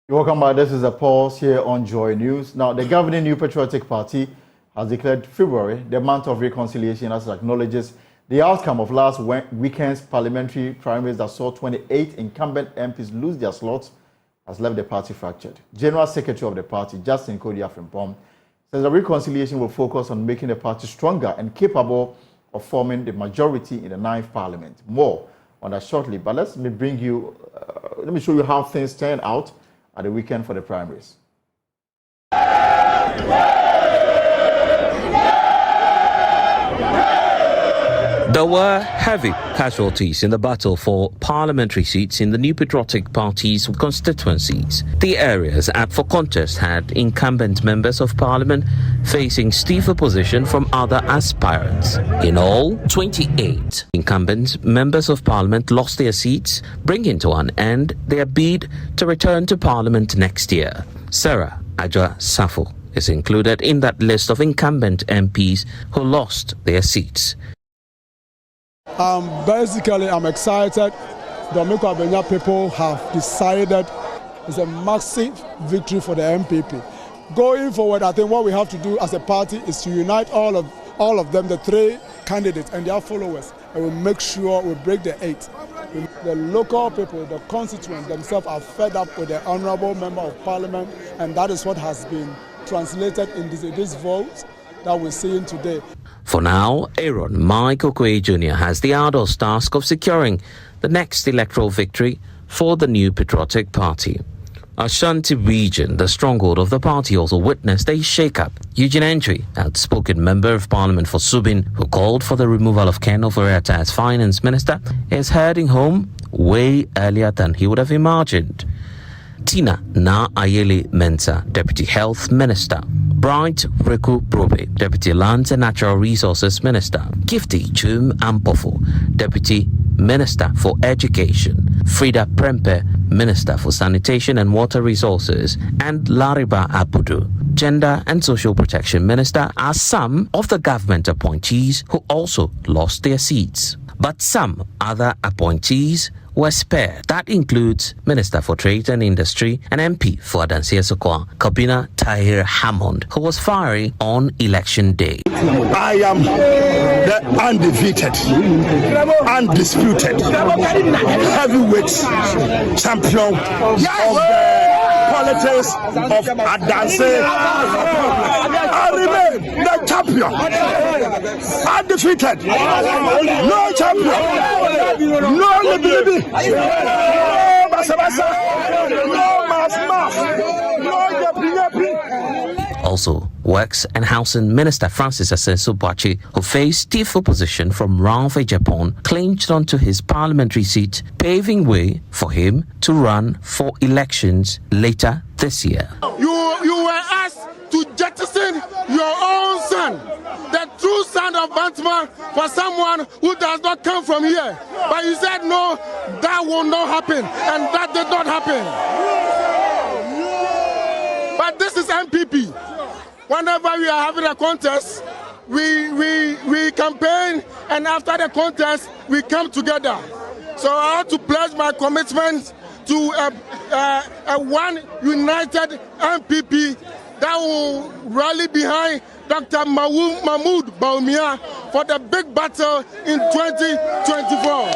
You're welcome back. This is a pause here on Joy News. Now, the governing New Patriotic Party has declared February the month of reconciliation as it acknowledges the outcome of last weekend's parliamentary primaries that saw 28 incumbent MPs lose their slots has left the party fractured. General Secretary of the party, Justin Kodia Frimpong, says the reconciliation will focus on making the party stronger and capable of forming the majority in the 9th Parliament. More on that shortly, but let me show you how things turned out at the weekend for the primaries. There were heavy casualties in the battle for parliamentary seats in the New Patriotic Party's constituencies. The areas up for contest had incumbent members of parliament facing stiff opposition from other aspirants. In all, 28 incumbent members of parliament lost their seats, bringing to an end their bid to return to parliament next year. Sarah Adwa Safo is included in that list of incumbent MPs who lost their seats. Basically, I'm excited. The Dominican Abenya people have decided it's a massive victory for the NPP. Going forward, I think what we have to do as a party is to unite all of them, the 3 candidates and their followers, and we'll make sure we break the 8. The local people, the constituents themselves are fed up with the honorable member of parliament, and that is what has been translated in this vote that we're seeing today. For now, Aaron Mike Okoye Jr. has the arduous task of securing the next electoral victory for the New Patriotic Party. Ashanti region, the stronghold of the party, also witnessed a shake-up. Eugene Entry, outspoken member of parliament for Subin, who called for the removal of Ken Ofori-Atta as finance minister, is heading home way earlier than he would have imagined. Tina Na Ayele Mensah, Deputy Health Minister. Bright Reku Probe, Deputy Lands and Natural Resources Minister. Gifty Chum Ampofo, Deputy Minister for Education. Frida Prempe, Minister for Sanitation and Water Resources. And Lariba Abudu, Gender and Social Protection Minister, are some of the government appointees who also lost their seats. But some other appointees were spared. That includes Minister for Trade and Industry and MP for Adansia Sokwa, Kabina Tahir Hammond, who was fiery on election day. I am the undefeated, undisputed heavyweight champion of the politics of Adansia. I remain the champion, undefeated, no champion, no liberty. Also, Works and Housing Minister Francis Asenso-Boakye, who faced stiff opposition from Ralph Japan, clinched onto his parliamentary seat, paving way for him to run for elections later this year. You were asked to jettison your own son, the true son of Bantman, for someone who does not come from here. But you said no, that will not happen, and that did not happen. But this is NPP. Whenever we are having a contest, we campaign, and after the contest, we come together. So I want to pledge my commitment to a one united NPP that will rally behind Dr. Mahmoud Bawumia for the big battle in 2024.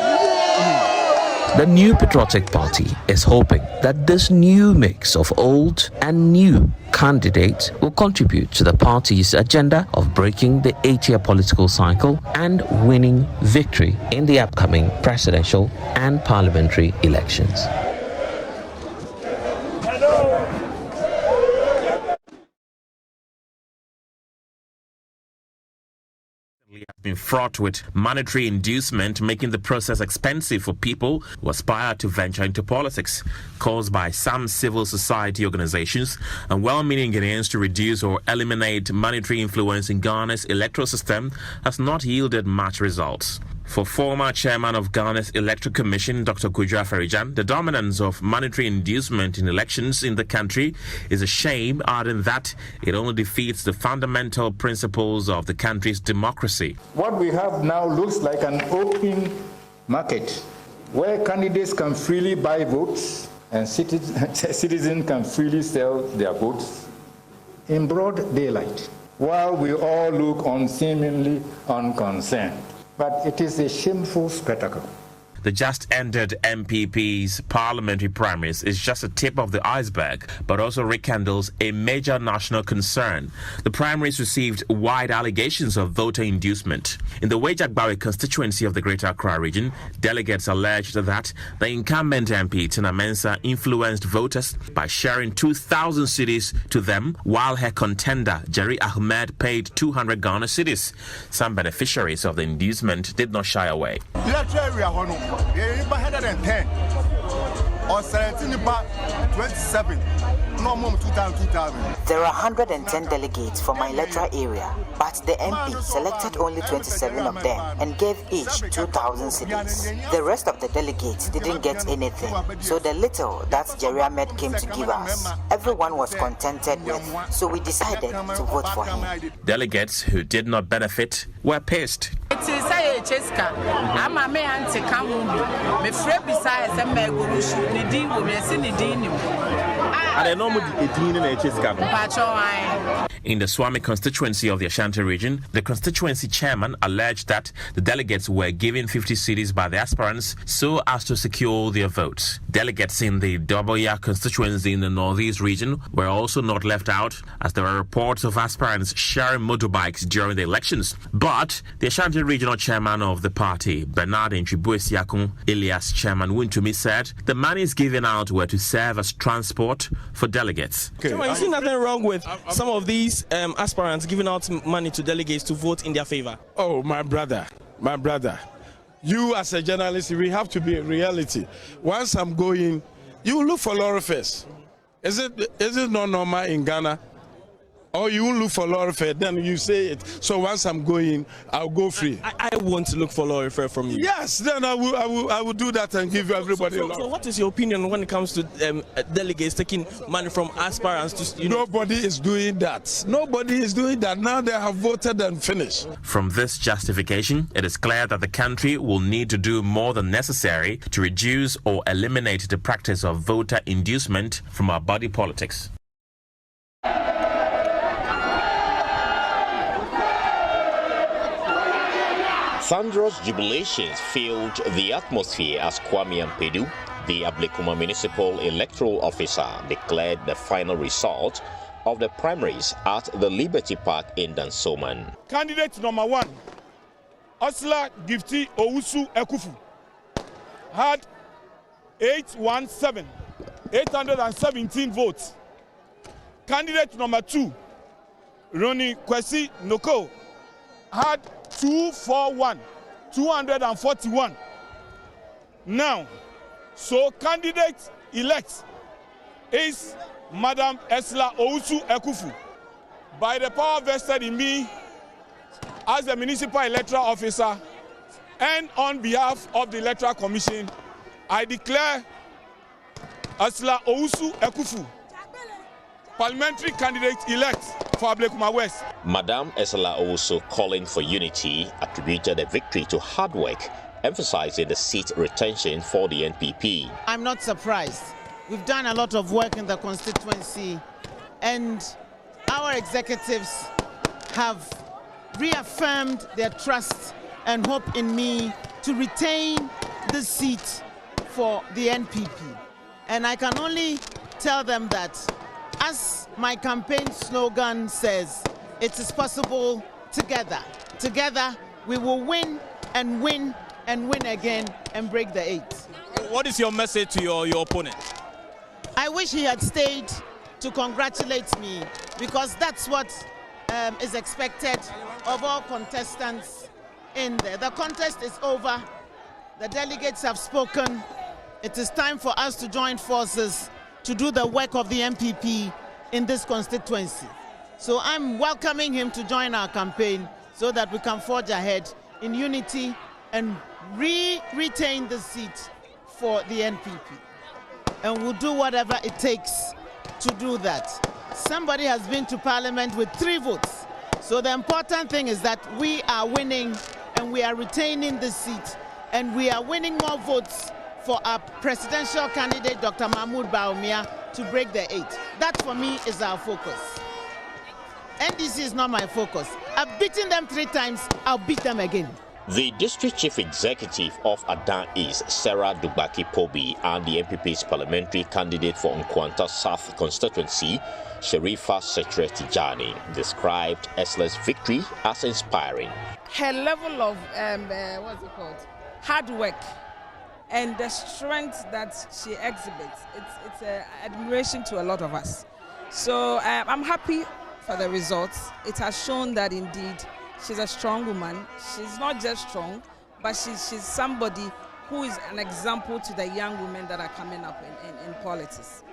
The New Patriotic Party is hoping that this new mix of old and new candidates will contribute to the party's agenda of breaking the 8-year political cycle and winning victory in the upcoming presidential and parliamentary elections. Has been fraught with monetary inducement, making the process expensive for people who aspire to venture into politics, caused by some civil society organizations and well-meaning Ghanaians to reduce or eliminate monetary influence in Ghana's electoral system has not yielded much results. For former chairman of Ghana's Electoral Commission, Dr. Kudra Farijan, the dominance of monetary inducement in elections in the country is a shame, adding that it only defeats the fundamental principles of the country's democracy. What we have now looks like an open market where candidates can freely buy votes and citizens can freely sell their votes in broad daylight, while we all look on seemingly unconcerned. But it is a shameful spectacle. The just-ended NPP's parliamentary primaries is just a tip of the iceberg, but also rekindles a major national concern. The primaries received wide allegations of voter inducement. In the Wejagbawe constituency of the Greater Accra region, delegates alleged that the incumbent MP, Tina Mensah, influenced voters by sharing 2,000 cedis to them, while her contender, Jerry Ahmed, paid 200 Ghana cedis. Some beneficiaries of the inducement did not shy away. 110 or 17 27. No more 2000. There are 110 delegates from my electoral area, but the MP selected only 27 of them and gave each 2,000 cedis. The rest of the delegates didn't get anything, so the little that Jerry Ahmed came to give us, everyone was contented with, so we decided to vote for him. Delegates who did not benefit were pissed. In the Swami constituency of the Ashanti region, the constituency chairman alleged that the delegates were given 50 cedis by the aspirants so as to secure their votes. Delegates in the Doboya constituency in the Northeast region were also not left out, as there were reports of aspirants sharing motorbikes during the elections. But the Ashanti regional chairman of the party, Bernard Nchibuesiakun Elias Chairman Wuntumi, said the monies given out were to serve as transport for delegates. So you see nothing wrong with some of these aspirants giving out money to delegates to vote in their favor? Oh, my brother. You as a journalist, we have to be a reality. Once I'm going, you look for lorry fares. Is it not normal in Ghana? Or you won't look for lorry fare, then you say it. So once I'm going, I'll go free. I want to look for lorry fare from you. Yes, then I will do that and give everybody a lorry. So what is your opinion when it comes to delegates taking money from aspirants to? Nobody is doing that. Nobody is doing that. Now they have voted and finished. From this justification, it is clear that the country will need to do more than necessary to reduce or eliminate the practice of voter inducement from our body politics. Thunderous jubilations filled the atmosphere as Kwame Ampedu, the Ablekuma Municipal Electoral Officer, declared the final result of the primaries at the Liberty Park in Dansoman. Candidate number 1, Osla Gifty Owusu Ekufu, had 817 votes. Candidate number 2, Ronnie Kwesi Noko, had 241. Now, so candidate elect is Madam Esla Owusu Ekufu. By the power vested in me as the municipal electoral officer and on behalf of the Electoral Commission, I declare Esla Owusu Ekufu parliamentary candidate elect for Ablekuma West. Madam Esla also calling for unity, attributed the victory to hard work, emphasizing the seat retention for the NPP. I'm not surprised. We've done a lot of work in the constituency, and our executives have reaffirmed their trust and hope in me to retain the seat for the NPP. And I can only tell them that, as my campaign slogan says, it is possible together. Together, we will win and win and win again and break the 8. What is your message to your opponent? I wish he had stayed to congratulate me, because that's what is expected of all contestants in there. The contest is over. The delegates have spoken. It is time for us to join forces to do the work of the NPP in this constituency. So I'm welcoming him to join our campaign so that we can forge ahead in unity and retain the seat for the NPP. And we'll do whatever it takes to do that. Somebody has been to Parliament with 3 votes. So the important thing is that we are winning and we are retaining the seat, and we are winning more votes for our presidential candidate, Dr. Mahmoud Bawumia, to break the 8. That, for me, is our focus. NDC is not my focus. I've beaten them 3 times. I'll beat them again. The District Chief Executive of Adan East, Sarah Dubaki Pobi, and the NPP's parliamentary candidate for Nkwanta South constituency, Sharifa Setre Tijani, described Esla's victory as inspiring. Her level of hard work and the strength that she exhibits, it's an admiration to a lot of us. So I'm happy for the results. It has shown that indeed she's a strong woman. She's not just strong, but she's somebody who is an example to the young women that are coming up in politics.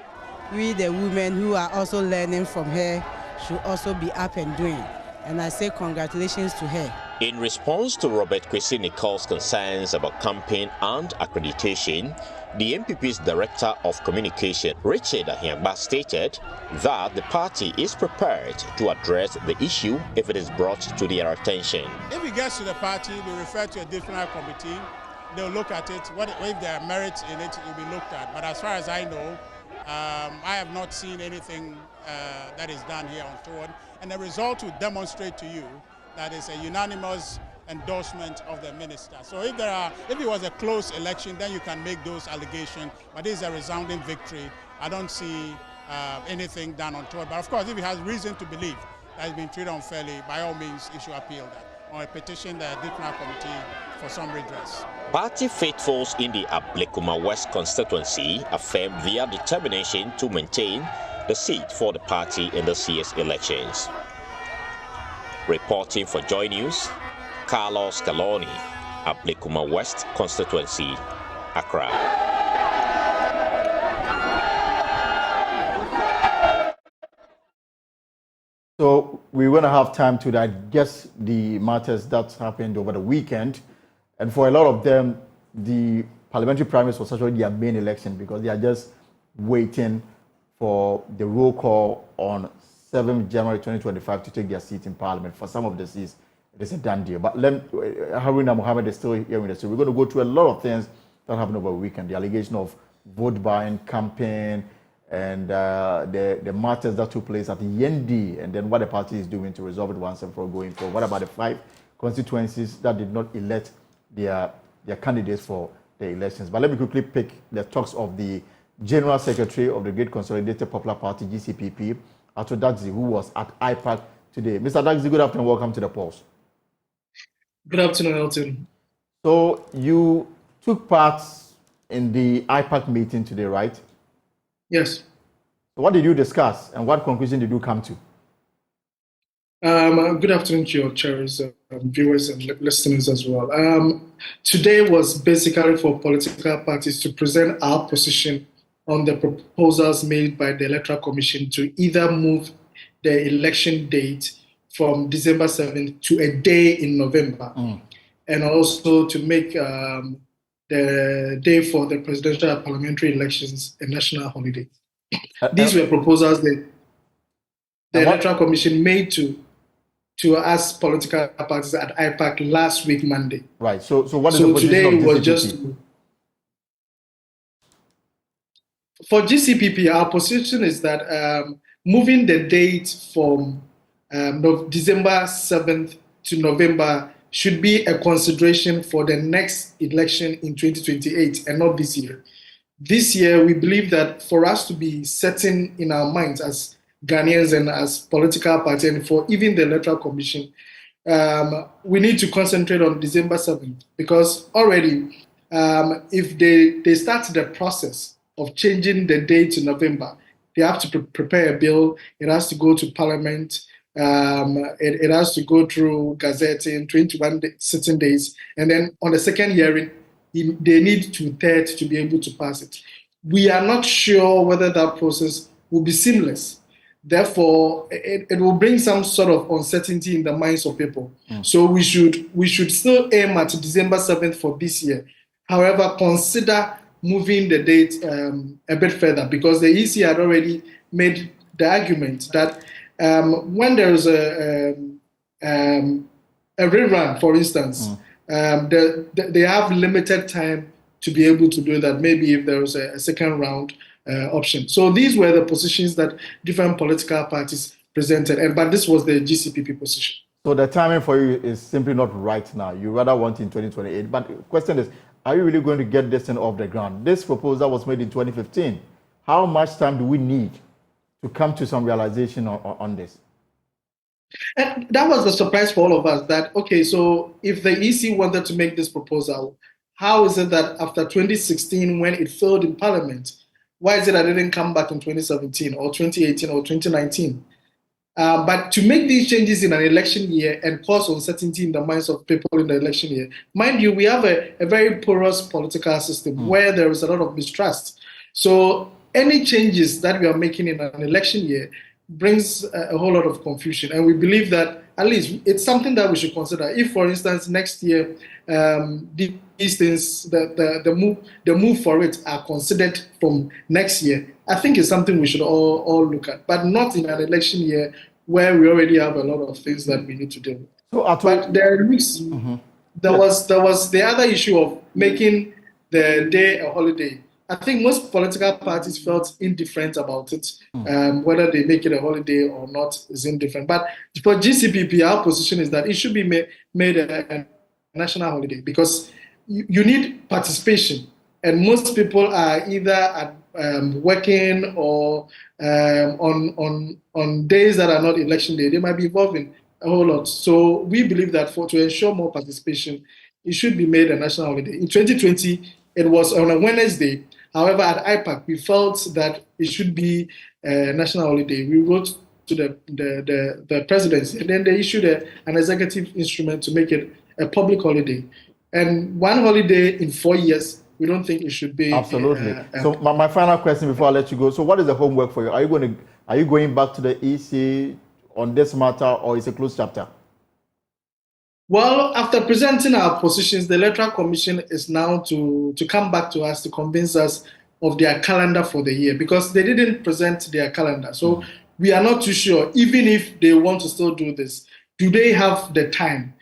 We, the women who are also learning from her, should also be up and doing. And I say congratulations to her. In response to Robert Kwesi Nicole's concerns about campaign and accreditation, the NPP's Director of Communication, Richard Ahiangba, stated that the party is prepared to address the issue if it is brought to their attention. If it gets to the party, they refer to a disciplinary committee. They'll look at it. If there are merits in it, it will be looked at. But as far as I know, I have not seen anything that is done here untoward. And the result will demonstrate to you that it's a unanimous endorsement of the minister. So if it was a close election, then you can make those allegations. But this is a resounding victory. I don't see anything done untoward. But of course, if he has reason to believe that he's been treated unfairly, by all means, he should appeal that or petition the disciplinary committee for some redress. Party faithfuls in the Ablekuma West constituency affirm their determination to maintain the seat for the party in this year's elections. Reporting for Joy News, Carlos Caloni, Ablekuma West constituency, Accra. So we're going to have time to digest the matters that happened over the weekend. And for a lot of them, the parliamentary primaries was actually their main election because they are just waiting for the roll call on 7th January 2025 to take their seat in parliament. For some of the seats, it is a done deal. But Haruna Mohammed is still here with us. So we're going to go through a lot of things that happened over the weekend. The allegation of vote buying, campaign, and the matters that took place at the ND, and then what the party is doing to resolve it once and for all going forward. What about the 5 constituencies that did not elect their candidates for the elections? But let me quickly pick the talks of the General Secretary of the Great Consolidated Popular Party, GCPP, Ato Dagzi, who was at IPAC today. Mr. Dagzi, good afternoon. Welcome to the Pulse. Good afternoon, Elton. So you took part in the IPAC meeting today, right? Yes. So what did you discuss and what conclusion did you come to? Good afternoon to your chairs, viewers and listeners as well. Today was basically for political parties to present our position on the proposals made by the Electoral Commission to either move the election date from December 7th to a day in November, and also to make the day for the presidential and parliamentary elections a national holiday. These were proposals that the Electoral Commission made to us political parties at IPAC last week, Monday. Right. So what is the position today of GCPP? was just for GCPP. Our position is that moving the date from December 7th to November should be a consideration for the next election in 2028 and not this year. This year, we believe that for us to be certain in our minds as Ghanaians and as political party, and for even the Electoral Commission, we need to concentrate on December 7th because already, if they start the process of changing the date to November, they have to prepare a bill. It has to go to Parliament. It has to go through gazetting, 21 sitting days, and then on the second hearing, they need 2/3 to be able to pass it. We are not sure whether that process will be seamless. Therefore, it will bring some sort of uncertainty in the minds of people. So we should still aim at December 7th for this year. However, consider moving the date a bit further because the EC had already made the argument that when there is a rerun, for instance, they have limited time to be able to do that, maybe if there was a second round option. So these were the positions that different political parties presented, but this was the GCPP position. So the timing for you is simply not right now. You rather want in 2028. But the question is, are you really going to get this thing off the ground? This proposal was made in 2015. How much time do we need to come to some realization on this? And that was the surprise for all of us that, okay, so if the EC wanted to make this proposal, how is it that after 2016, when it failed in Parliament, why is it that it didn't come back in 2017 or 2018 or 2019? But to make these changes in an election year and cause uncertainty in the minds of people in the election year, mind you, we have a very porous political system where there is a lot of mistrust. So any changes that we are making in an election year brings a whole lot of confusion. And we believe that at least it's something that we should consider. If, for instance, next year, these things, the move for it are considered from next year, I think it's something we should all look at, but not in an election year where we already have a lot of things that we need to deal with. But there was the other issue of making the day a holiday. I think most political parties felt indifferent about it. Whether they make it a holiday or not is indifferent. But for GCPP, our position is that it should be made a national holiday because you need participation. And most people are either working or on days that are not election day. They might be involved in a whole lot. So we believe that to ensure more participation, it should be made a national holiday. In 2020, it was on a Wednesday. However, at IPAC, we felt that it should be a national holiday. We wrote to the presidency, and then they issued an executive instrument to make it a public holiday. And one holiday in 4 years, we don't think it should be. Absolutely. So my final question before I let you go. So what is the homework for you? Are you going back to the EC on this matter, or is it a closed chapter? Well, after presenting our positions, the Electoral Commission is now to come back to us to convince us of their calendar for the year, because they didn't present their calendar. So we are not too sure, even if they want to still do this, do they have the time?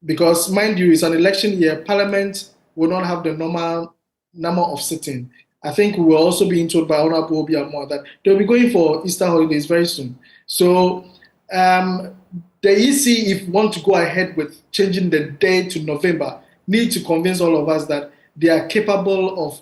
Because mind you, it's an election year. Parliament will not have the normal number of sitting. I think we were also being told by Honorable Obiamor that they'll be going for Easter holidays very soon. So the EC, if want to go ahead with changing the date to November, need to convince all of us that they are capable of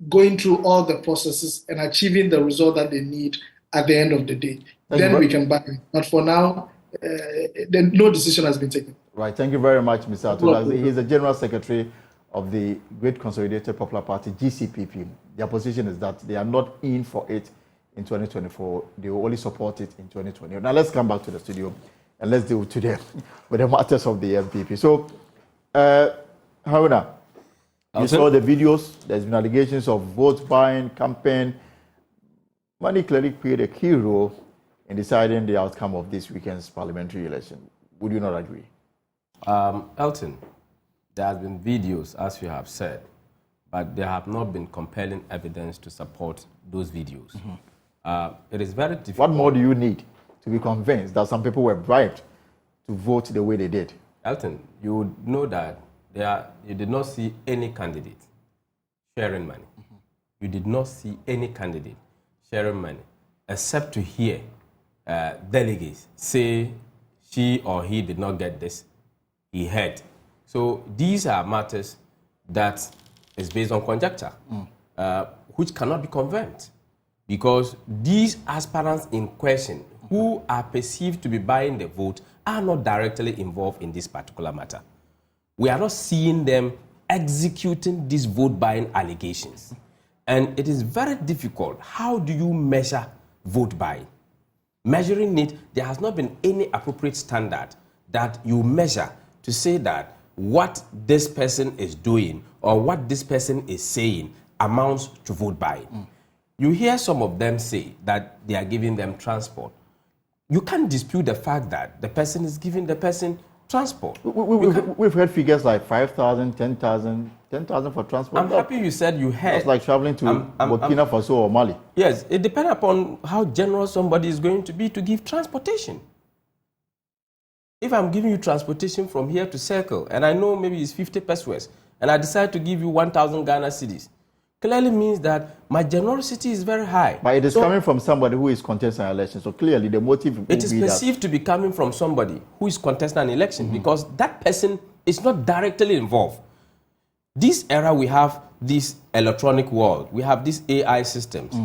going through all the processes and achieving the result that they need at the end of the day. Then we can back them. But for now, no decision has been taken. Right. Thank you very much, Mr. Atula. He's the General Secretary of the Great Consolidated Popular Party, GCPP. Their position is that they are not in for it in 2024. They will only support it in 2020. Now let's come back to the studio and let's deal today with the matters of the NPP. So, Haruna, you saw the videos. There's been allegations of vote buying, campaign. Money clearly played a key role in deciding the outcome of this weekend's parliamentary election. Would you not agree? Elton, there have been videos, as you have said, but there have not been compelling evidence to support those videos. It is very difficult. What more do you need to be convinced that some people were bribed to vote the way they did? Elton, you would know that you did not see any candidate sharing money. You did not see any candidate sharing money, except to hear delegates say she or he did not get this, he had. So these are matters that is based on conjecture, which cannot be confirmed, because these aspirants in question who are perceived to be buying the vote are not directly involved in this particular matter. We are not seeing them executing these vote buying allegations. And it is very difficult. How do you measure vote buying? Measuring it, there has not been any appropriate standard that you measure to say that what this person is doing or what this person is saying amounts to vote buying. You hear some of them say that they are giving them transport. You can't dispute the fact that the person is giving the person transport. We've heard figures like 5,000, 10,000, 10,000 for transport. I'm happy you said you heard. It's like traveling to Burkina Faso or Mali. Yes, it depends upon how generous somebody is going to be to give transportation. If I'm giving you transportation from here to Circle, and I know maybe it's 50 pesos, and I decide to give you 1,000 Ghana cedis, clearly means that my generosity is very high. But it is coming from somebody who is contesting an election. So clearly the motive it is perceived to be coming from somebody who is contesting an election because that person is not directly involved. This era we have this electronic world. We have these AI systems.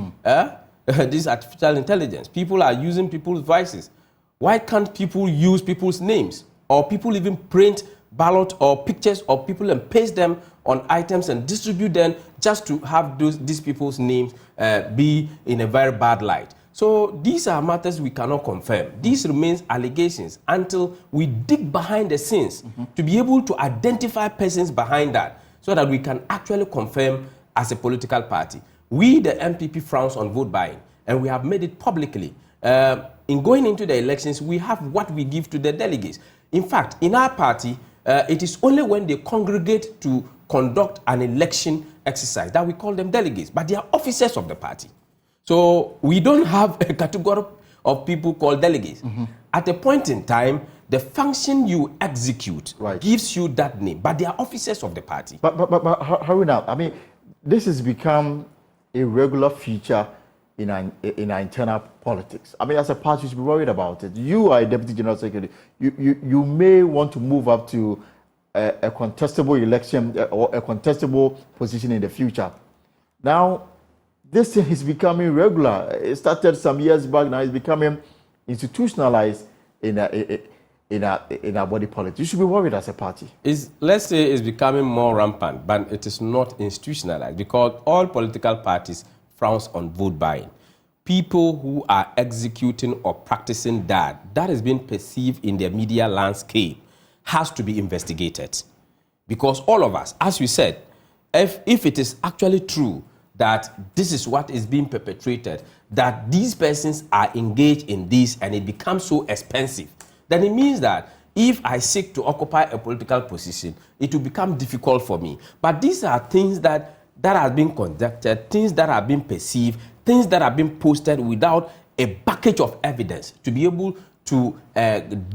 This artificial intelligence. People are using people's voices. Why can't people use people's names? Or people even print ballot or pictures of people and paste them on items and distribute them just to have these people's names be in a very bad light. So these are matters we cannot confirm. These remains allegations until we dig behind the scenes to be able to identify persons behind that so that we can actually confirm as a political party. We, the NPP, frowns on vote buying, and we have made it publicly. In going into the elections, we have what we give to the delegates. In fact, in our party, it is only when they congregate to conduct an election exercise that we call them delegates, but they are officers of the party. So we don't have a category of people called delegates. At a point in time, the function you execute gives you that name, but they are officers of the party. But Haruna, I mean, this has become a regular feature in our internal politics. I mean, as a party, you should be worried about it. You are a deputy general secretary. You may want to move up to a contestable election or a contestable position in the future. Now, this thing is becoming regular. It started some years back. Now it's becoming institutionalized in our body politics. You should be worried as a party. Let's say it's becoming more rampant, but it is not institutionalized because all political parties frowns on vote buying. People who are executing or practicing that is being perceived in the media landscape has to be investigated. Because all of us, as we said, if it is actually true that this is what is being perpetrated, that these persons are engaged in this and it becomes so expensive, then it means that if I seek to occupy a political position, it will become difficult for me. But these are things that are being conducted, things that are being perceived, things that are being posted without a package of evidence to be able to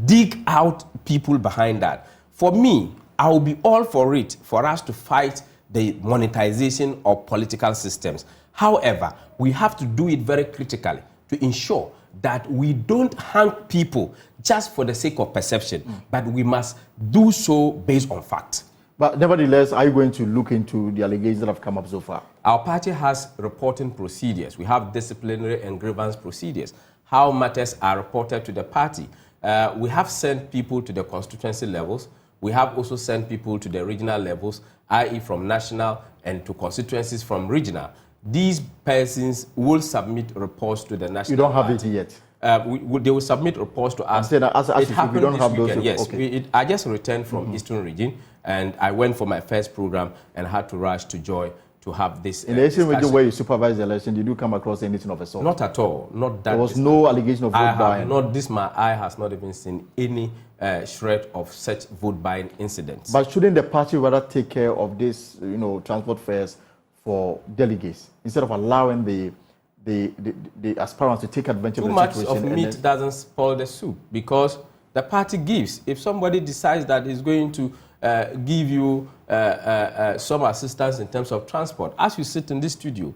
dig out people behind that. For me, I will be all for it, for us to fight the monetization of political systems. However, we have to do it very critically to ensure that we don't hang people just for the sake of perception, but we must do so based on fact. But nevertheless, are you going to look into the allegations that have come up so far? Our party has reporting procedures. We have disciplinary and grievance procedures. How matters are reported to the party. We have sent people to the constituency levels. We have also sent people to the regional levels, i.e. from national and to constituencies from regional. These persons will submit reports to the national. You don't have party. it yet? They will submit reports to us. It happened we don't have those. Yes, okay. I just returned from Eastern region, and I went for my first program and had to rush to Joy to have this. In the Eastern region where you supervise the election, did you come across anything of a sort? Not at all. Not that. There was no allegation of vote buying. My eye has not even seen any shred of such vote buying incidents. But shouldn't the party rather take care of this, transport fares for delegates instead of allowing the aspirants to take advantage of the situation? Too much of meat doesn't spoil the soup because the party gives. If somebody decides that he's going to give you some assistance in terms of transport, as you sit in this studio,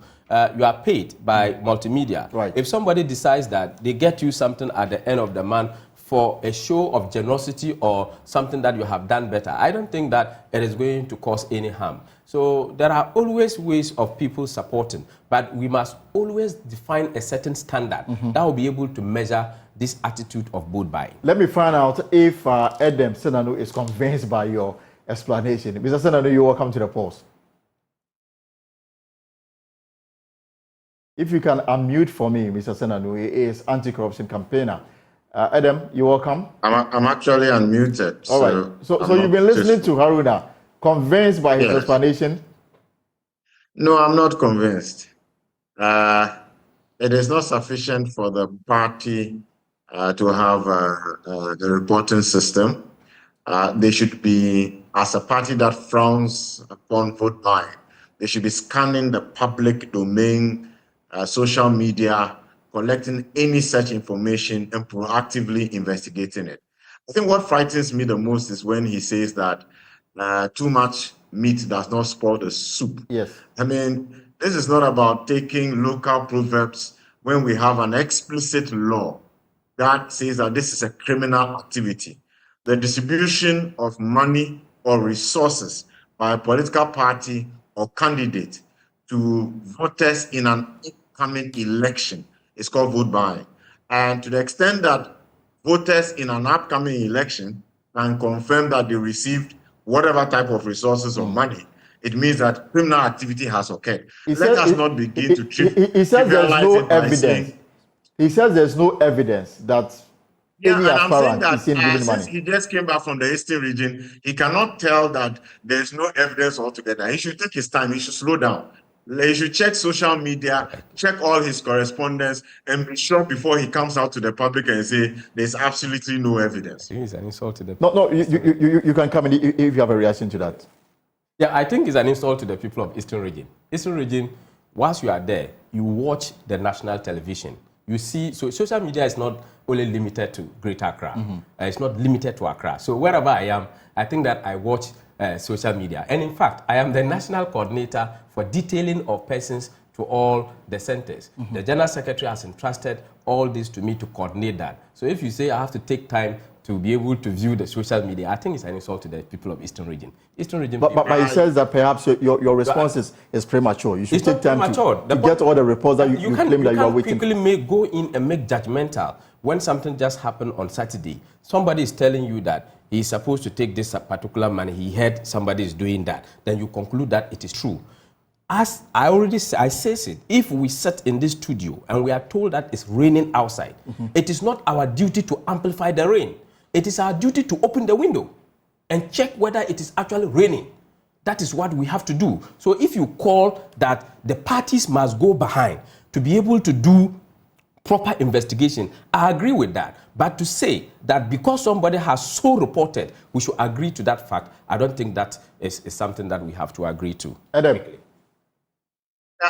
you are paid by multimedia. Right. If somebody decides that they get you something at the end of the month for a show of generosity or something that you have done better, I don't think that it is going to cause any harm. So there are always ways of people supporting, but we must always define a certain standard that will be able to measure this attitude of vote buying. Let me find out if Edem Senanu is convinced by your explanation. Mr. Senanu, you're welcome to the post. If you can unmute for me, Mr. Senanu, he is anti-corruption campaigner. Edem, you're welcome. I'm actually unmuted. All right. So you've been listening to Haruna, convinced by his explanation? No, I'm not convinced. It is not sufficient for the party to have a reporting system. They should be, as a party that frowns upon vote buying, they should be scanning the public domain, social media, collecting any such information and proactively investigating it. I think what frightens me the most is when he says that too much meat does not spoil the soup. Yes. I mean, this is not about taking local proverbs when we have an explicit law that says that this is a criminal activity. The distribution of money or resources by a political party or candidate to voters in an upcoming election is called vote buying. And to the extent that voters in an upcoming election can confirm that they received whatever type of resources or money, it means that criminal activity has occurred. Let us not begin to he says there's no evidence. He says there's no evidence that any aspirant is seen giving money. Since he just came back from the Eastern region, he cannot tell that there's no evidence altogether. He should take his time. He should slow down. He should check social media, check all his correspondence, and be sure before he comes out to the public and say there's absolutely no evidence. It's an insult to the people. No, you can come in if you have a reaction to that. Yeah, I think it's an insult to the people of Eastern region. Eastern region, once you are there, you watch the national television. You see, so social media is not only limited to Greater Accra. It's not limited to Accra. So wherever I am, I think that I watch social media. And in fact, I am the national coordinator for detailing of persons to all the centers. The General Secretary has entrusted all this to me to coordinate that. So if you say I have to take time to be able to view the social media, I think it's an insult to the people of Eastern region. Eastern region. But he says that perhaps your response is premature. You should take time to get all the reports that you claim that you are waiting. You can't quickly go in and make judgmental. When something just happened on Saturday, somebody is telling you that he's supposed to take this particular money, he heard somebody is doing that, then you conclude that it is true. As I says it, if we sit in this studio and we are told that it's raining outside, it is not our duty to amplify the rain. It is our duty to open the window and check whether it is actually raining. That is what we have to do. So if you call that the parties must go behind to be able to do proper investigation, I agree with that. But to say that because somebody has so reported, we should agree to that fact, I don't think that is something that we have to agree to. Adam.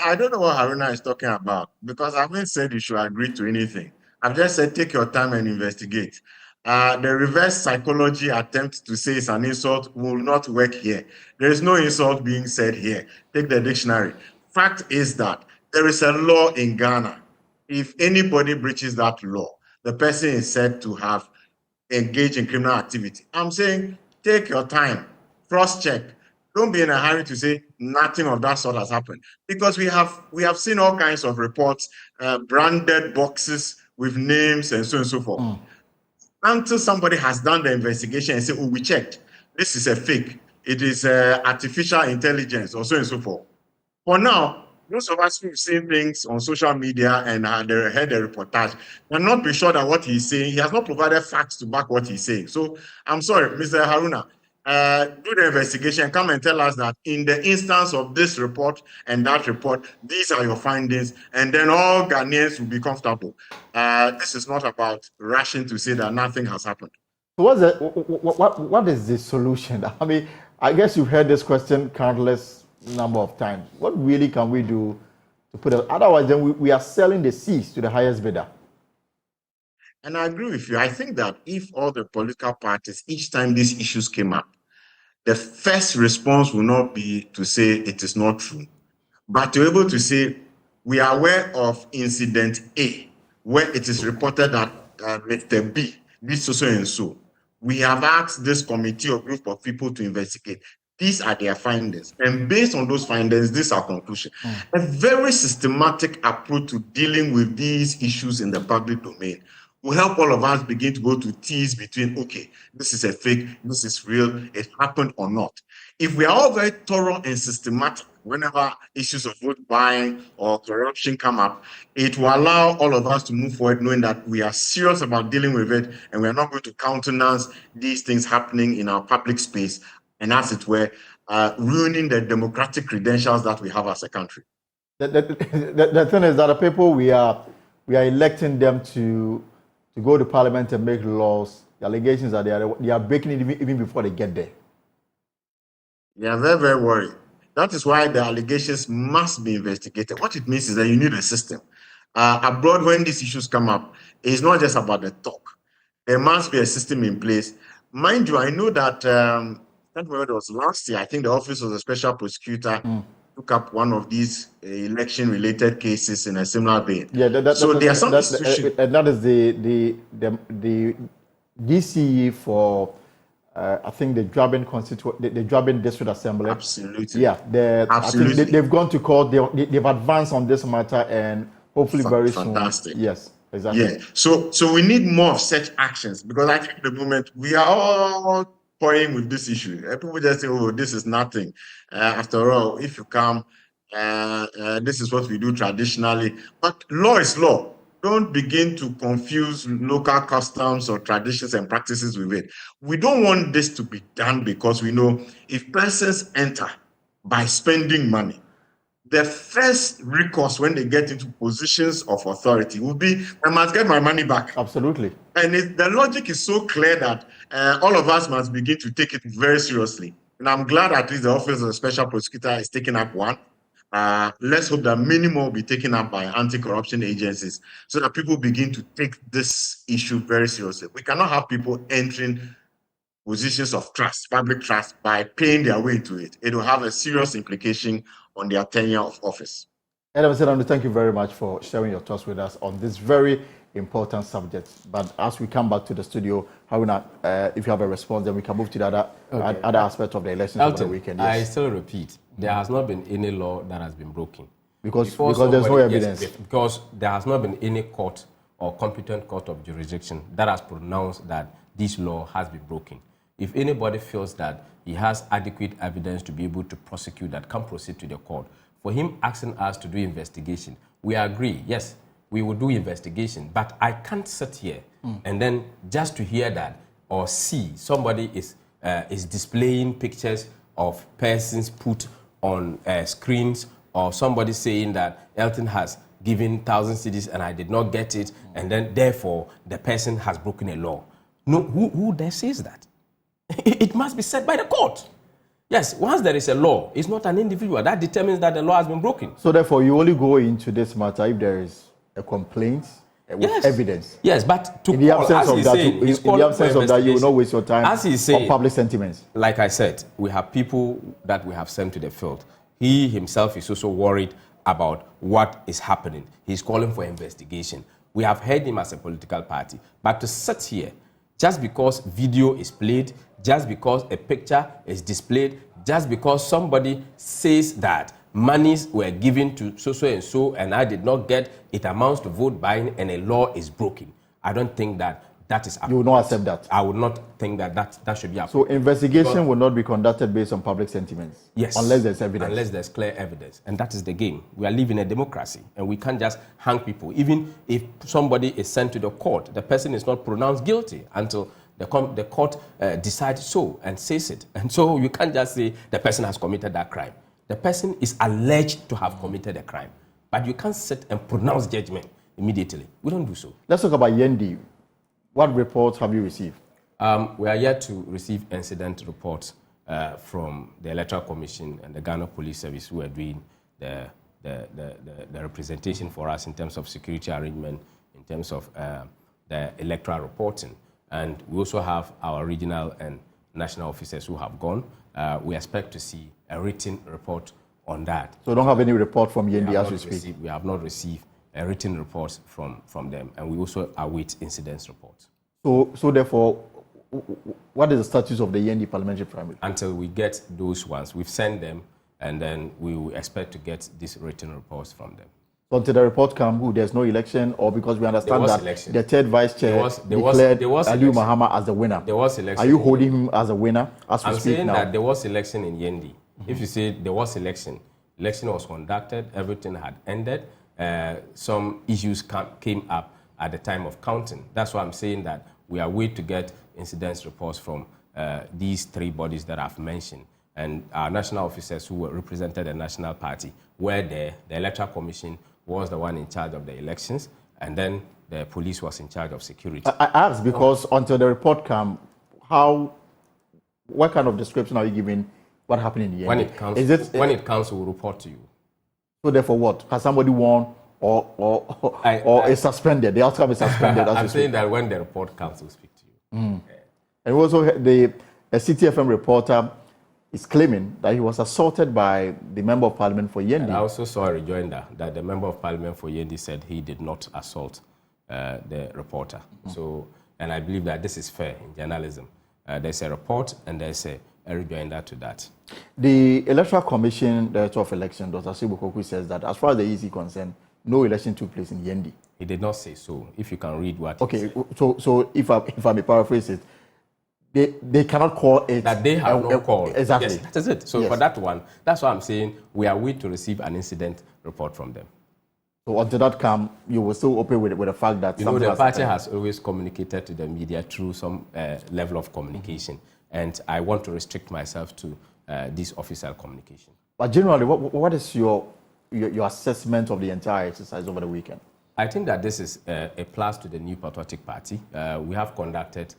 I don't know what Haruna is talking about, because I haven't said you should agree to anything. I've just said take your time and investigate. The reverse psychology attempt to say it's an insult will not work here. There is no insult being said here. Take the dictionary. Fact is that there is a law in Ghana. If anybody breaches that law, the person is said to have engaged in criminal activity. I'm saying take your time, cross-check. Don't be in a hurry to say nothing of that sort has happened, because we have seen all kinds of reports, branded boxes with names and so forth. Until somebody has done the investigation and say, oh, we checked, this is a fake, it is artificial intelligence, or so and so forth. For now, most of us who've seen things on social media and heard the reportage cannot be sure that what he's saying, he has not provided facts to back what he's saying. So I'm sorry, Mr. Haruna, do the investigation, come and tell us that in the instance of this report and that report, these are your findings, and then all Ghanaians will be comfortable. This is not about rushing to say that nothing has happened. What is the solution? I mean, I guess you've heard this question countless number of times. What really can we do to put it? Otherwise, then we are selling the seas to the highest bidder. And I agree with you. I think that if all the political parties, each time these issues came up, the first response will not be to say it is not true, but to be able to say we are aware of incident A, where it is reported that Mr. B did so and so. We have asked this committee or group of people to investigate. These are their findings. And based on those findings, this is our conclusion. A very systematic approach to dealing with these issues in the public domain will help all of us begin to go to tease between, okay, this is a fake, this is real, it happened or not. If we are all very thorough and systematic whenever issues of vote buying or corruption come up, it will allow all of us to move forward knowing that we are serious about dealing with it and we are not going to countenance these things happening in our public space and, as it were, ruining the democratic credentials that we have as a country. The thing is that the people we are electing them to go to parliament and make laws. The allegations are they are breaking it even before they get there. They are very, very worried. That is why the allegations must be investigated. What it means is that you need a system. Abroad, when these issues come up, it's not just about the talk. There must be a system in place. Mind you, I know that can't remember, it was last year. I think the Office of the Special Prosecutor took up one of these election-related cases in a similar vein. Yeah, there are some institutions. And that is the DCE for I think the Dwabin District Assembly. Absolutely. Yeah, absolutely. I think they've gone to court. They've advanced on this matter, and hopefully very fantastic. soon. Yes, exactly. Yeah. So we need more of such actions, because I think at the moment we are all toying with this issue. People just say, "Oh, this is nothing." After all, if you come, this is what we do traditionally. But law is law. Don't begin to confuse local customs or traditions and practices with it. We don't want this to be done, because we know if persons enter by spending money, the first recourse when they get into positions of authority will be, I must get my money back. Absolutely. And the logic is so clear that all of us must begin to take it very seriously. And I'm glad at least the Office of the Special Prosecutor is taking up one. Let's hope that many more will be taken up by anti-corruption agencies, so that people begin to take this issue very seriously. We cannot have people entering positions of trust, public trust, by paying their way into it. It will have a serious implication on their tenure of office. Adam Senam, thank you very much for sharing your thoughts with us on this very important subject. But as we come back to the studio, Haruna, if you have a response, then we can move to the other aspect of the elections over the weekend. Yes. I still repeat, there has not been any law that has been broken. Because there's no evidence. Yes, because there has not been any court or competent court of jurisdiction that has pronounced that this law has been broken. If anybody feels that he has adequate evidence to be able to prosecute that, can proceed to the court. For him asking us to do investigation, we agree, yes, we will do investigation, but I can't sit here and then just to hear that or see somebody is displaying pictures of persons put on screens, or somebody saying that Elton has given 1,000 cedis and I did not get it, and then therefore the person has broken a law. No, who there says that? It must be said by the court. Yes, once there is a law, it's not an individual. That determines that the law has been broken. So therefore, you only go into this matter if there is a complaint with evidence. Yes, but in the absence of that, you will not waste your time on public sentiments. Like I said, we have people that we have sent to the field. He himself is also worried about what is happening. He's calling for investigation. We have heard him as a political party. But to sit here, just because video is played, just because a picture is displayed, just because somebody says that monies were given to so and so and I did not get, it amounts to vote buying and a law is broken. I don't think that is you will not accept that. I would not think that should be applied. So investigation will not be conducted based on public sentiments? Yes. Unless there's evidence? Unless there's clear evidence. And that is the game. We are living in a democracy and we can't just hang people. Even if somebody is sent to the court, the person is not pronounced guilty until the court decides so and says it. And so you can't just say the person has committed that crime. The person is alleged to have committed a crime. But you can't sit and pronounce judgment immediately. We don't do so. Let's talk about Yendi. What reports have you received? We are yet to receive incident reports from the Electoral Commission and the Ghana Police Service, who are doing the representation for us in terms of security arrangement, in terms of the electoral reporting. And we also have our regional and national officers who have gone. We expect to see a written report on that. So don't have any report from Yendi as we speak? We have not received a written report from them, and we also await incidents reports. So therefore, what is the status of the Yendi Parliamentary Primary? Until we get those ones, we've sent them, and then we will expect to get these written reports from them. So until the report comes, there's no election, or because we understand that the third vice chair declared Aliu Mohammed as the winner. There was election. Are you holding him as a winner as we I'm speak saying now? that there was election in Yendi. If you say there was election was conducted, everything had ended. Some issues came up at the time of counting. That's why I'm saying that we are waiting to get incidents reports from these three bodies that I've mentioned. And our national officers who represented the national party were there. The Electoral Commission was the one in charge of the elections, and then the police was in charge of security. I asked because until the report comes, what kind of description are you giving what happened in the end? When it comes, we'll report to you. So therefore what? Has somebody won or is suspended? The outcome is suspended. I'm saying that when the report comes, we'll speak to you. And also a CTFM reporter is claiming that he was assaulted by the Member of Parliament for Yendi. And I also saw a rejoinder that the Member of Parliament for Yendi said he did not assault the reporter. So, and I believe that this is fair in journalism. There's a report and there's a rejoinder to that. The Electoral Commission, Director of Election, Dr. Sibukoku, says that as far as the EC is concerned, no election took place in Yendi. He did not say so. If you can read what. Okay, so if I may paraphrase it, they cannot call it. That they have not called. Exactly. Yes, that is it. So for that one, that's why I'm saying we are waiting to receive an incident report from them. So until that comes, you will still open with the fact that the party has always communicated to the media through some level of communication, and I want to restrict myself to this official communication. But generally, what is your assessment of the entire exercise over the weekend? I think that this is a plus to the New Patriotic Party. We have conducted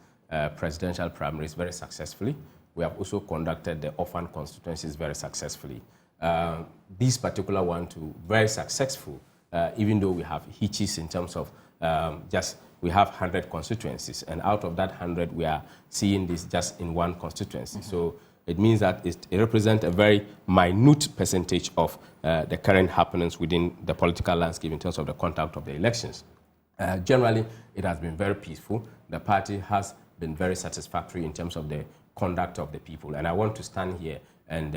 presidential primaries very successfully. We have also conducted the orphan constituencies very successfully. This particular one too, very successful. Even though we have hitches in terms of we have 100 constituencies, and out of that 100, we are seeing this just in one constituency. So it means that it represents a very minute percentage of the current happenings within the political landscape in terms of the conduct of the elections. Generally, it has been very peaceful. The party has been very satisfactory in terms of the conduct of the people. And I want to stand here and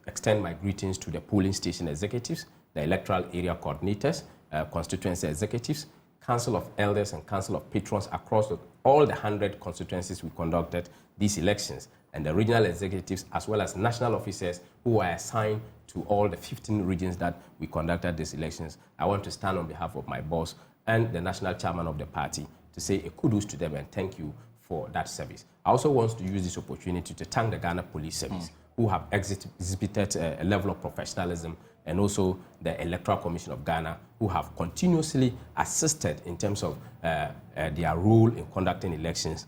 extend my greetings to the polling station executives, the electoral area coordinators, constituency executives, council of elders and council of patrons across all the 100 constituencies we conducted these elections, and the regional executives as well as national officers who are assigned to all the 15 regions that we conducted these elections. I want to stand on behalf of my boss and the national chairman of the party to say a kudos to them and thank you for that service. I also want to use this opportunity to thank the Ghana Police Service who have exhibited a level of professionalism, and also the Electoral Commission of Ghana, who have continuously assisted in terms of their role in conducting elections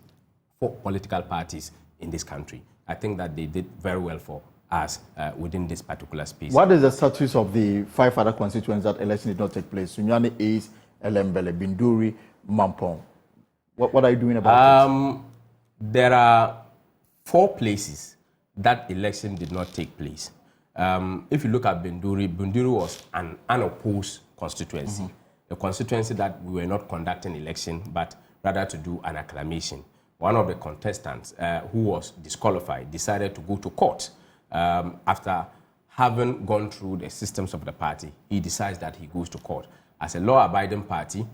for political parties in this country. I think that they did very well for us within this particular space. What is the status of the 5 other constituencies that election did not take place? Sunyani East, Elembele, Binduri, Mampong. What are you doing about it? There are 4 places that election did not take place. If you look at Binduri, Binduri was an unopposed constituency, a constituency that we were not conducting election, but rather to do an acclamation. One of the contestants who was disqualified decided to go to court. After having gone through the systems of the party, he decides that he goes to court. As a law-abiding party,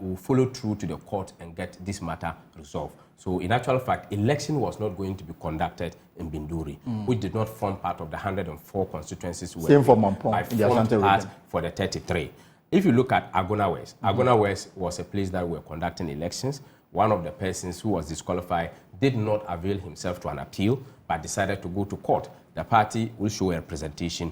will follow through to the court and get this matter resolved. So in actual fact, election was not going to be conducted in Binduri, which did not form part of the 104 constituencies. Same for Mampong, in the Ashanti region. For the 33. If you look at Agona West, Agona West was a place that we were conducting elections. One of the persons who was disqualified did not avail himself to an appeal, but decided to go to court. The party will show a representation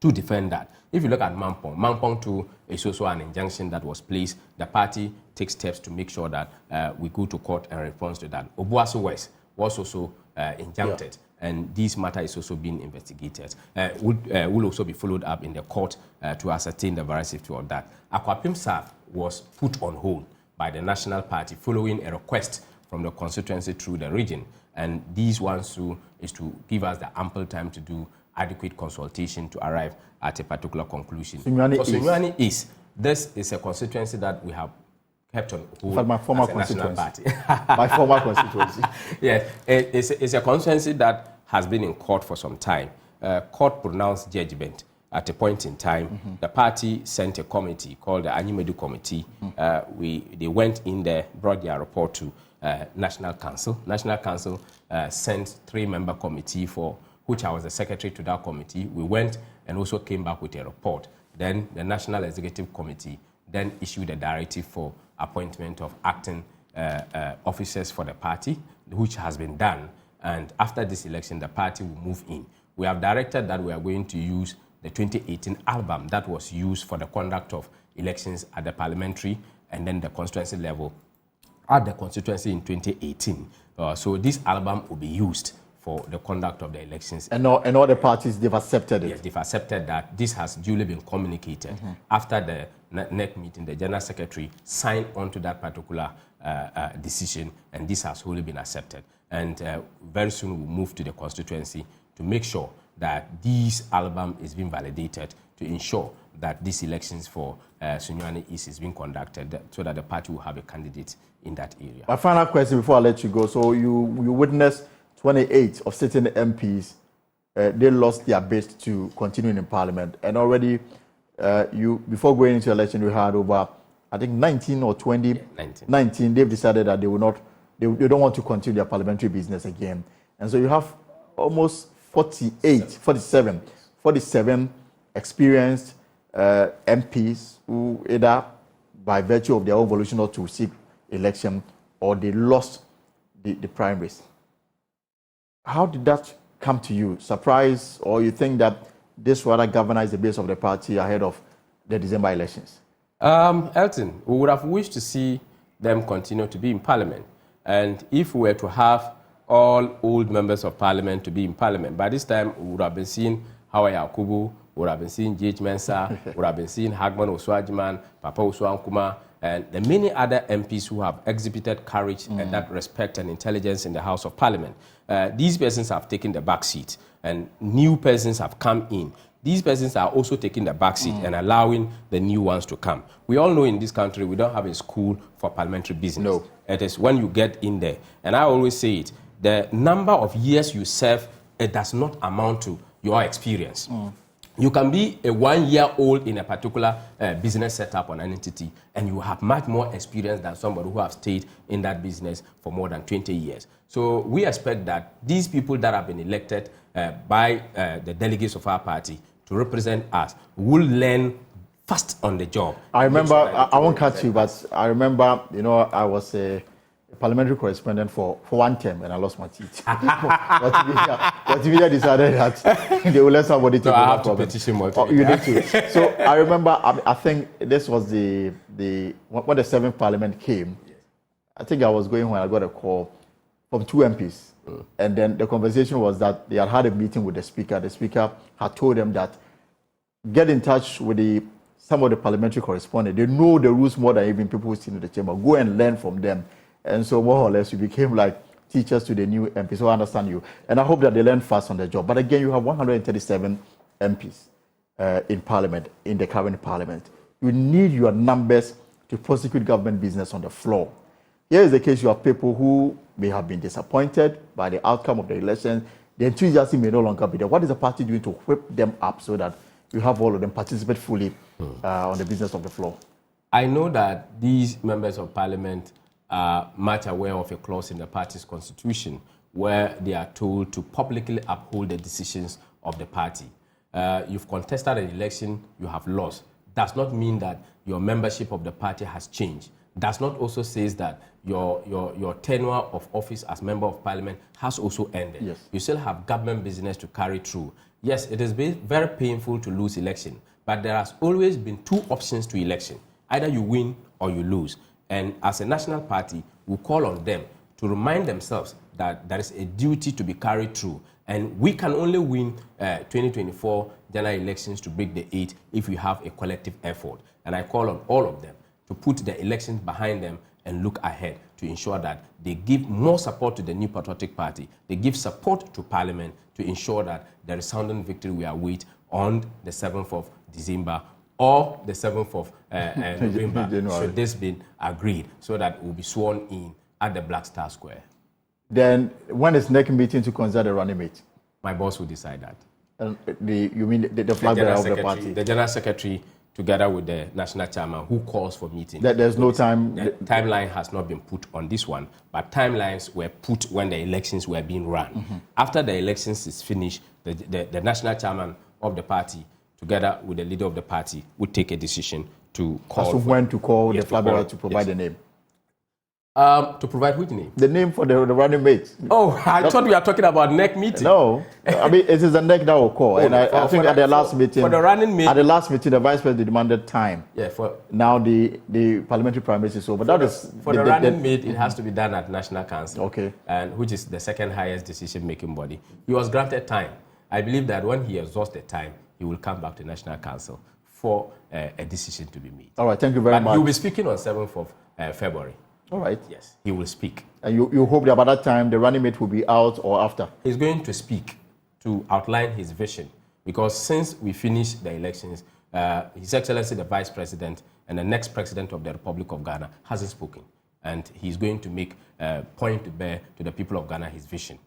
to defend that. If you look at Mampong, Mampong too is also an injunction that was placed. The party takes steps to make sure that we go to court and respond to that. Obuasi West was also injuncted, and this matter is also being investigated. Will also be followed up in the court to ascertain the veracity of that. Akwapim South was put on hold by the National Party following a request from the constituency through the region, and these ones too is to give us the ample time to do adequate consultation to arrive at a particular conclusion. Sunyani East, this is a constituency that we have kept on hold. My former constituency. My former constituency. Yes, it's a constituency that has been in court for some time. Court pronounced judgment at a point in time. The party sent a committee called the Anyimedu Committee. They went in there, brought their report to National Council. National Council sent 3-member committee for which I was the secretary to that committee. We went and also came back with a report. Then the National Executive Committee then issued a directive for appointment of acting officers for the party, which has been done. And after this election, the party will move in. We have directed that we are going to use the 2018 album that was used for the conduct of elections at the parliamentary and then the constituency level at the constituency in 2018. So this album will be used for the conduct of the elections. And all the parties, they've accepted it? Yes, they've accepted that. This has duly been communicated. After the NEC meeting, the General Secretary signed on to that particular decision, and this has wholly been accepted. And very soon we'll move to the constituency to make sure that this album is being validated to ensure that these elections for Sunyani East is being conducted so that the party will have a candidate in that area. My final question before I let you go. So you witnessed 28 of sitting MPs, they lost their bid to continue in Parliament. And already, before going into election, you had over, I think 19 or 20, yeah, 19, they've decided that they will not, they don't want to continue their parliamentary business again. And so you have almost 47 experienced MPs who either by virtue of their own volition or to seek election or they lost the primaries. How did that come to you? Surprise, or you think that this rather galvanized the base of the party ahead of the December elections? Elton, we would have wished to see them continue to be in Parliament. And if we were to have all old members of Parliament to be in Parliament, by this time we would have been seeing Hawa Yakubu, we would have been seeing J.H. Mensah, we would have been seeing Hagman Oswajiman, Papa Oswankuma, and the many other MPs who have exhibited courage and that respect and intelligence in the House of Parliament. These persons have taken the back seat, and new persons have come in. These persons are also taking the back seat and allowing the new ones to come. We all know in this country we don't have a school for parliamentary business. No. It is when you get in there. And I always say it, the number of years you serve, it does not amount to your experience. You can be a 1 year old in a particular business setup or an entity, and you have much more experience than somebody who have stayed in that business for more than 20 years. So we expect that these people that have been elected by the delegates of our party to represent us will learn fast on the job. I remember, I won't cut you, but I remember, I was a parliamentary correspondent for one term and I lost my teeth. But TV decided that they will let somebody take over. I have to petition more. You need to. So I remember, I think this was when the 7th Parliament came. I think I was going when I got a call from 2 MPs. And then the conversation was that they had a meeting with the Speaker. The Speaker had told them that get in touch with some of the parliamentary correspondents. They know the rules more than even people who sit in the chamber. Go and learn from them. And so more or less we became like teachers to the new MPs. So I understand you. And I hope that they learn fast on the job. But again, you have 137 MPs in Parliament, in the current Parliament. You need your numbers to prosecute government business on the floor. Here is the case, you have people who may have been disappointed by the outcome of the election. The enthusiasm may no longer be there. What is the party doing to whip them up so that you have all of them participate fully on the business of the floor? I know that these members of Parliament are much aware of a clause in the party's constitution where they are told to publicly uphold the decisions of the party. You've contested an election, you have lost. Does not mean that your membership of the party has changed. Does not also say that your tenure of office as member of Parliament has also ended. Yes. You still have government business to carry through. Yes, it has been very painful to lose election, but there has always been 2 options to election. Either you win or you lose. And as a national party, we call on them to remind themselves that there is a duty to be carried through. And we can only win 2024 general elections to break the 8 if we have a collective effort. And I call on all of them to put the elections behind them and look ahead to ensure that they give more support to the New Patriotic Party. They give support to Parliament to ensure that the resounding victory we await on the 7th of December or the 7th of November, should this be agreed, so that we'll be sworn in at the Black Star Square. Then when is next meeting to consider the running mate? My boss will decide that. You mean the flag bearer of the party? The General Secretary, together with the National Chairman, who calls for meeting. There's no time? The timeline has not been put on this one, but timelines were put when the elections were being run. After the elections is finished, the National Chairman of the party, together with the leader of the party, would take a decision to call. As to when to call the flag bearer to provide the name? To provide which name? The name for the running mate. Oh, I thought we were talking about NEC meeting. No, I mean, it is the NEC that will call. And I think at the last meeting, for the running mate, at the last meeting, the Vice President demanded time. Yeah, now the parliamentary primaries is over. That is for the running mate. It has to be done at National Council. Okay. And which is the second highest decision-making body. He was granted time. I believe that when he exhausts the time, he will come back to National Council for a decision to be made. All right, thank you very much. He will be speaking on 7th of February. All right. Yes, he will speak. And you hope that by that time the running mate will be out or after? He's going to speak to outline his vision. Because since we finished the elections, His Excellency the Vice President and the next President of the Republic of Ghana hasn't spoken. And he's going to make a point to bear to the people of Ghana his vision.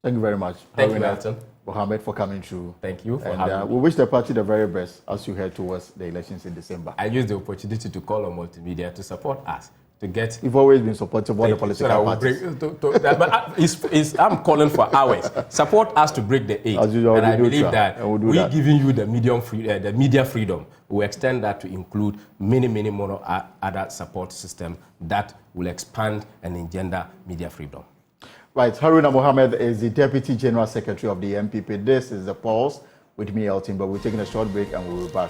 Thank you very much. Thank you, Milton. Mohammed, for coming through. Thank you for having me. We wish the party the very best as you head towards the elections in December. I use the opportunity to call on multimedia to support us. To get. You've always been supportive of the political parties. I'm calling for ours. Support us to break the 8. And I believe that we're giving you the media freedom. We extend that to include many more other support systems that will expand and engender media freedom. Right, Haruna Mohammed is the Deputy General Secretary of the NPP. This is The Pulse with me, Elton, but we're taking a short break and we'll be back.